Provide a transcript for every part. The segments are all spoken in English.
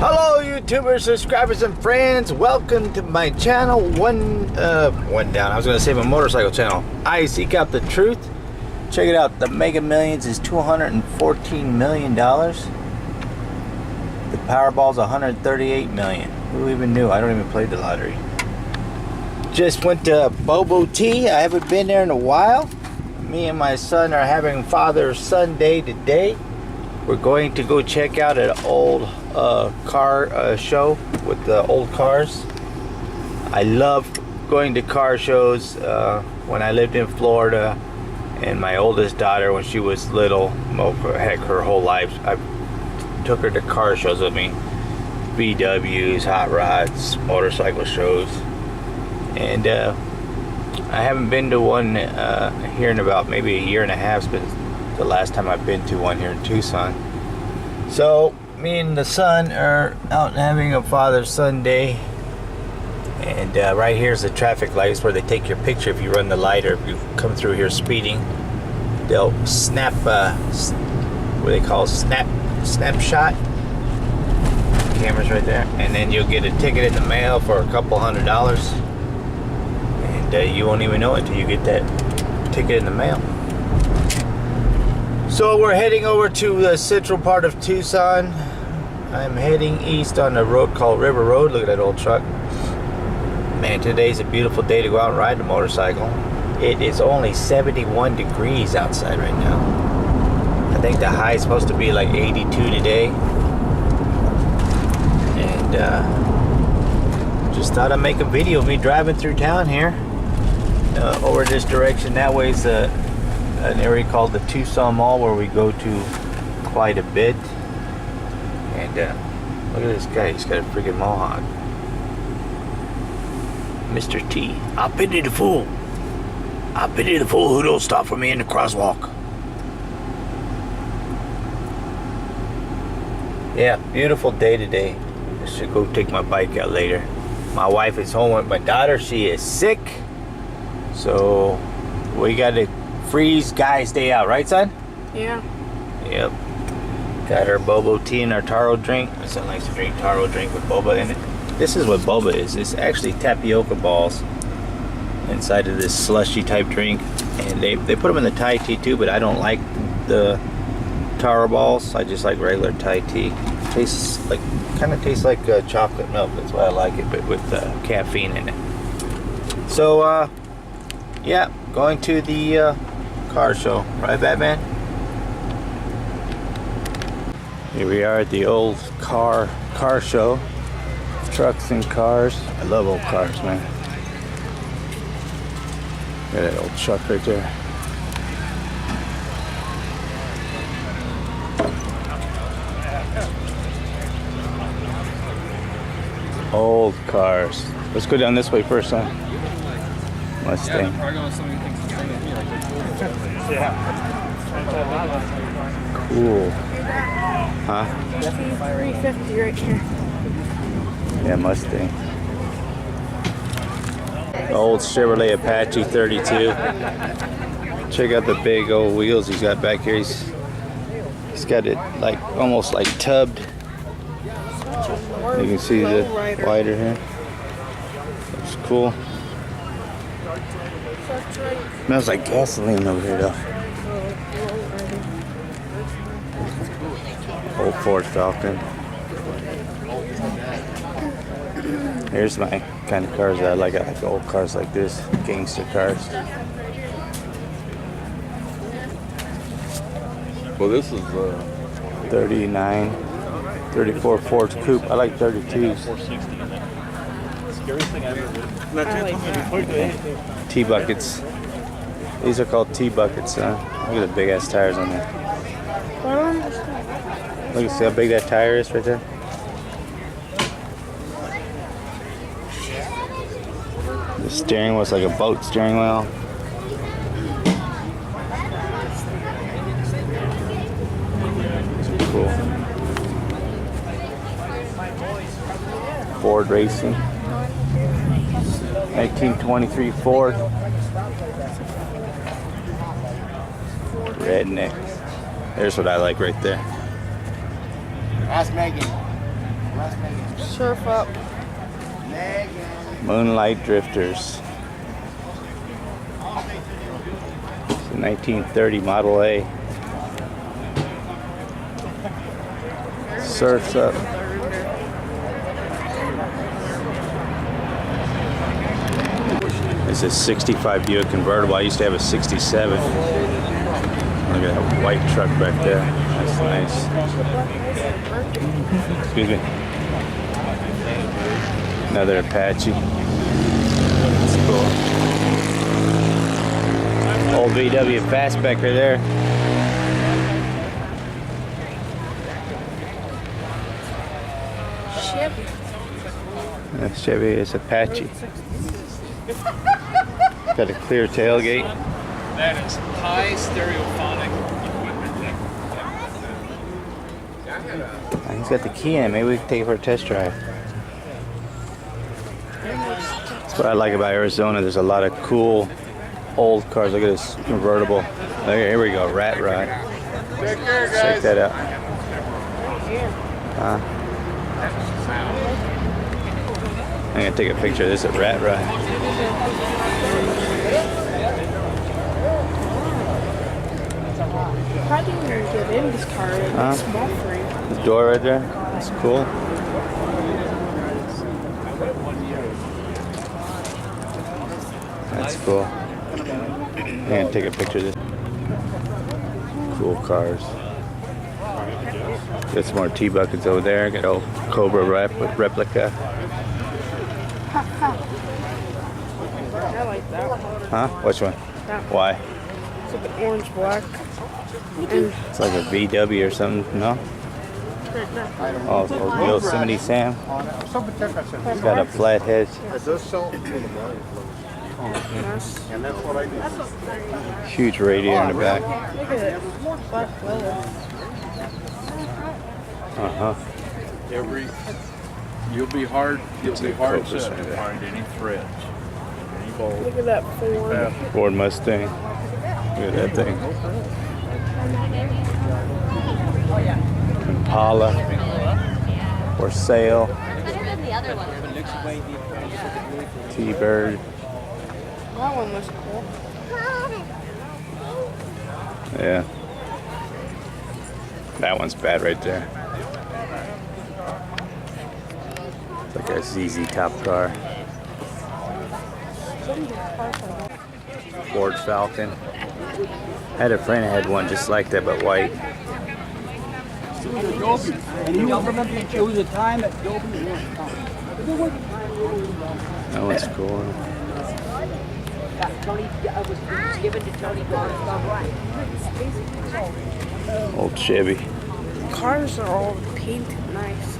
Hello YouTubers, subscribers, and friends. Welcome to my channel. One down. I was going to say my motorcycle channel. I seek out the truth. Check it out. The Mega Millions is $214 million. The Powerball's $138 million. Who even knew? I don't even play the lottery. Just went to Bobo Tea. I haven't been there in a while. Me and my son are having Father-Son Day today. We're going to go check out an old car show with the old cars. I love going to car shows. When I lived in Florida, and my oldest daughter, when she was little, heck, her whole life, I took her to car shows with me. VWs, hot rods, motorcycle shows. And I haven't been to one here in about maybe a year and a half. It's been the last time I've been to one here in Tucson. So me and the son are out having a Father-Son Day, and right here's the traffic lights where they take your picture if you run the light, or if you come through here speeding. They'll snap what they call snapshot. Camera's right there, and then you'll get a ticket in the mail for a couple $100, and you won't even know it until you get that ticket in the mail. So we're heading over to the central part of Tucson. I'm heading east on a road called River Road. Look at that old truck. Man, today's a beautiful day to go out and ride the motorcycle. It is only 71 degrees outside right now. I think the high is supposed to be like 82 today. And just thought I'd make a video of me driving through town here. Over this direction. That way's an area called the Tucson Mall, where we go to quite a bit. And look at this guy, he's got a freaking mohawk. Mr. T. I pity the fool. I pity the fool who don't stop for me in the crosswalk. Yeah, beautiful day today. I should go take my bike out later. My wife is home with my daughter. She is sick. So we got to freeze guys day out, right, son? Yeah. Yep. Got our boba tea and our taro drink. My son likes to drink taro drink with boba in it. This is what boba is. It's actually tapioca balls inside of this slushy type drink, and they put them in the Thai tea too, but I don't like the taro balls. I just like regular Thai tea. Tastes like, kind of tastes like chocolate milk. That's why I like it, but with caffeine in it. So yeah, going to the car show, right, Batman? Here we are at the old car show. Trucks and cars. I love old cars, man. Look at that old truck right there. Old cars. Let's go down this way first, huh? Mustang. Cool. Huh? 350 right here. Yeah, Mustang. Old Chevrolet Apache 32. Check out the big old wheels he's got back here. He's got it like almost like tubbed. You can see the wider here. Looks cool. Smells like gasoline over here though. Old Ford Falcon. Here's my kind of cars that I like. I like old cars like this, gangster cars. Well, this is 39, 34 Ford Coupe. I like 32s. T-buckets. These are called T-buckets. Look at the big ass tires on there. Look, see how big that tire is right there? The steering wheel's like a boat steering wheel. Cool. Ford Racing. 1923 Ford. Redneck. There's what I like right there. Ask Megan. Surf up. Moonlight Drifters. It's a 1930 Model A. Surfs up. It's a 65 Buick convertible. I used to have a 67. Look at that white truck back there. That's nice. Excuse me. Another Apache. That's cool. Old VW fastbacker there. Chevy. That's Chevy. It's Apache. Got a clear tailgate. That is high stereophonic equipment. He's got the key in it. Maybe we can take it for a test drive. That's what I like about Arizona. There's a lot of cool old cars. Look at this convertible. Okay, here we go. Rat Rod. Check that out. I'm gonna take a picture of this at Rat Rod. How do you even get in this car? It's small for you. The door right there. That's cool. That's cool. I'm gonna take a picture of this. Cool cars. Got some more T-buckets over there. Got old Cobra replica. I like that one. Huh? Which one? That one. Why? It's like an orange black. And It's like a VW or something. No? Oh, Yosemite Sam. It's got a flat head. Huge radiator in the back. look at it. Black leather. You'll be hard Focus set right to there. find any threads, any bolts. Look at that Ford. Ford Mustang. Look at that thing. Impala. For sale. T-Bird. That one was cool. Yeah. That one's bad right there. It's like a ZZ Top car. Ford Falcon. I had a friend that had one just like that, but white. And you remember it was a time that Dolby That one's cool. Tony was given to Tony right. Old Chevy. Cars are all painted nice.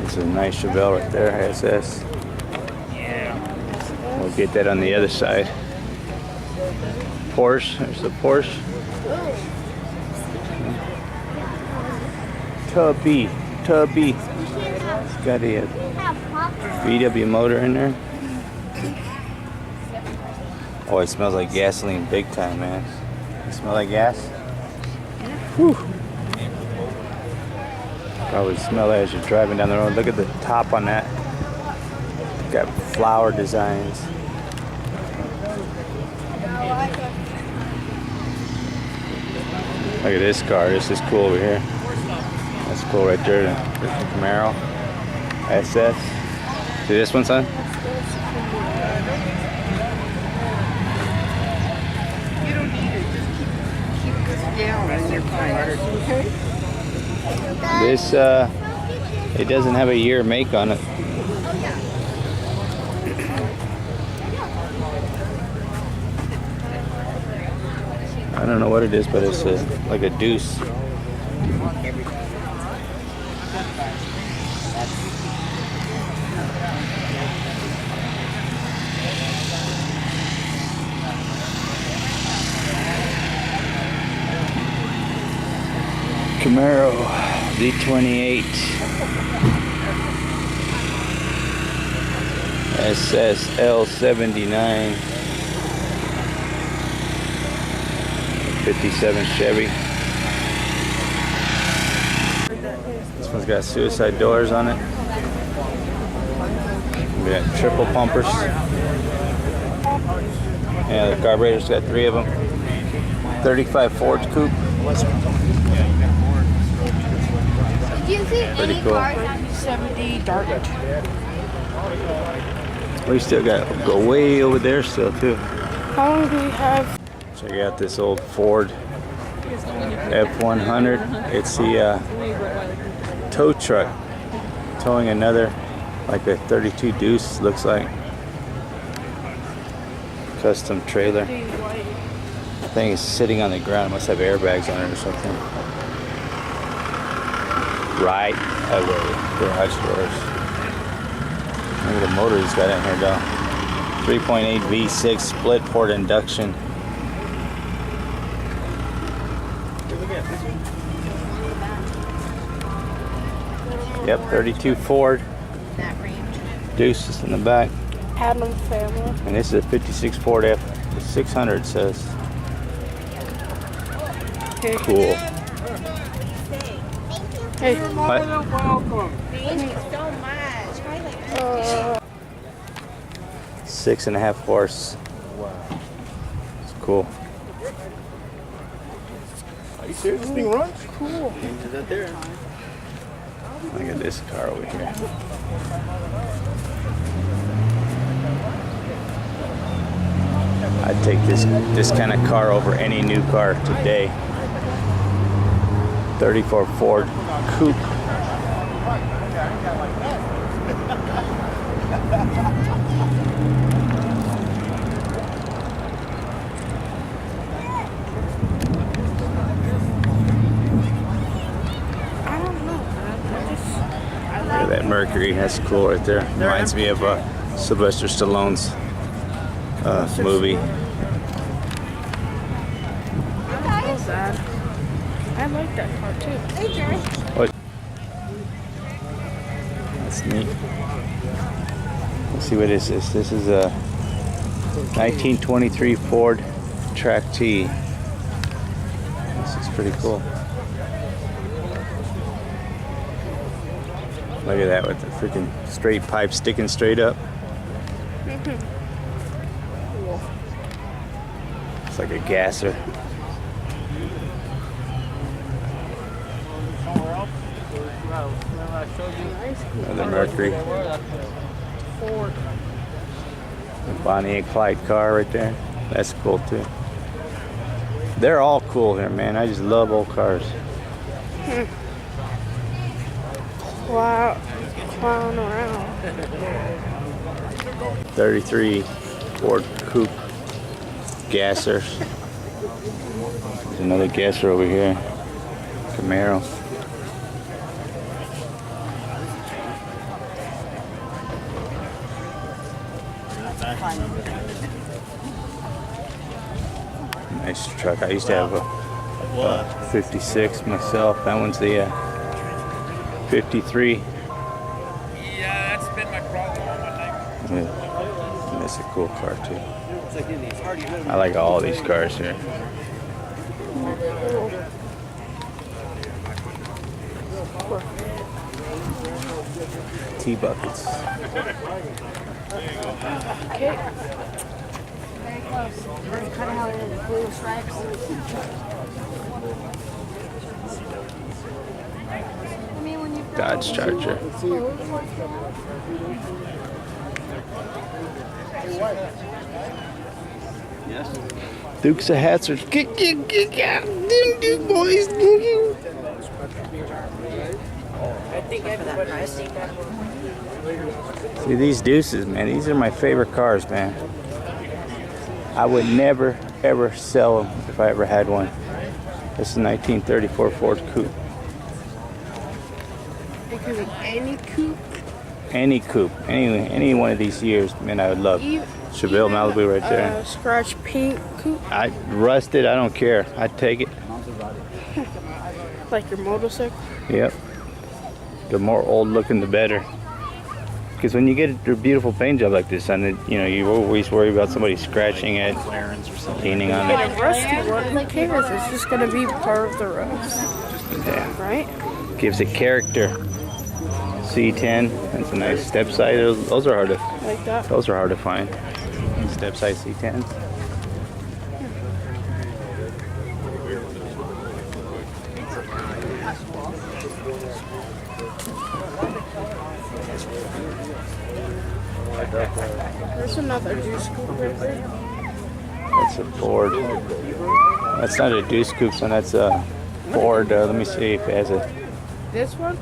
It's a nice Chevelle right there, SS. We'll get that on the other side. Porsche, there's the Porsche. Tubby. It's got a VW motor in there. Oh, it smells like gasoline big time, man. You smell like gas? Whew. Probably smell that as you're driving down the road. Look at the top on that. Got flower designs. Look at this car. This is cool over here. That's cool right there. The Camaro SS. See this one, son? You don't need it. Just keep this down and you're fine. Okay? This, it doesn't have a year make on it. I don't know what it is, but it's like a deuce. Camaro Z28 SSL79 57 Chevy. one's got suicide doors on it. We got triple pumpers. Yeah, the carburetor's got 3 of them. 35 Ford coupe. Do you see Pretty any cool. cars on 70 Dart. We still got go way over there still too. How long do we have? Check out this old Ford F100. It's the tow truck towing another, like a 32 Deuce, looks like. Custom trailer. I think it's sitting on the ground. It must have airbags on it or something. Right away. Garage doors. Look at the motor he's got in here though. 3.8 V6 split port induction. Yep, 32 Ford. that range? Deuce is in the back. Adam family. And this is a 56 Ford F600 says. Okay. Cool. Hey. What? Thank you so much. 6.5 horse. It's cool. Are you serious? This thing runs? Cool. Is that there? Look at this car over here. I'd take this kind of car over any new car today. 34 Ford Coupe. I don't know. I Look at that Mercury. That's cool right there. Reminds me of Sylvester Stallone's movie. like that. I like that car too. Hey, Jerry. What? That's neat. Let's see what this is. This is a 1923 Ford Track T. This is pretty cool. Look at that with the freaking straight pipe sticking straight up. It's like a gasser. Another Mercury. Ford. The Bonnie and Clyde car right there. That's cool too. They're all cool here, man. I just love old cars. Wow. Clown around. 33 Ford Coupe gasser. There's another gasser over here. Camaro. Nice truck. I used to have a 56 myself. That one's the 53. Yeah, that's been my problem all my life. Yeah. That's a cool car too. I like all these cars here. T-buckets. Okay. Very close. That's kind of how it is. Blue stripes. I mean, when you've got Dodge Charger. Dukes of Hazzard. Duke boys. See these Deuces, man. These are my favorite cars, man. I would never ever sell them if I ever had one. This is a 1934 Ford Coupe. It could be any coupe. Any coupe, any one of these years, man, I would love. Chevelle Malibu right there. Scratch paint coupe. I rusted, I don't care. I'd take it. Like your motorcycle. Yep. The more old looking, the better. Because when you get a beautiful paint job like this, and you know, you always worry about somebody scratching it, leaning on Get it. a rusty one. Who cares? It's just gonna be part of the rust. Yeah. Right? Gives it character. C10. That's a nice step side. Those are hard to. Like that. Those are hard to find. Step side C10s. There's another juice scoop right there. That's a Ford. That's not a Deuce Coupe, son. That's a Ford. Let me see if it has a. This one?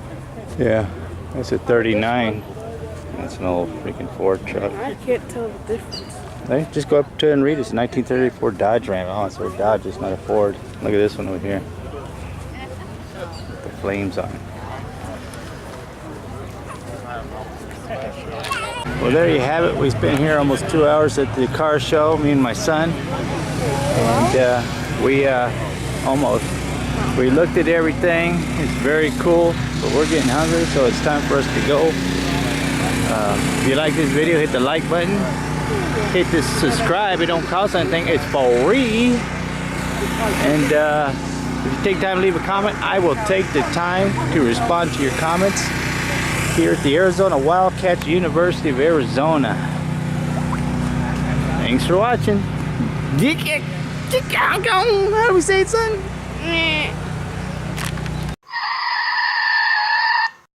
Yeah, that's a 39. That's an old freaking Ford truck. I can't tell the difference. Hey, just go up to it and read it. It's a 1934 Dodge Ram. Oh, it's a Dodge, it's not a Ford. Look at this one over here. With the flames on it. Well, there you have it. We spent here almost 2 hours at the car show, me and my son. And we looked at everything. It's very cool, but we're getting hungry, so it's time for us to go. If you like this video, hit the like button. Hit the subscribe. It don't cost anything. It's for free. And if you take time to leave a comment, I will take the time to respond to your comments here at the Arizona Wildcats University of Arizona. Thanks for watching. How do we say it, son?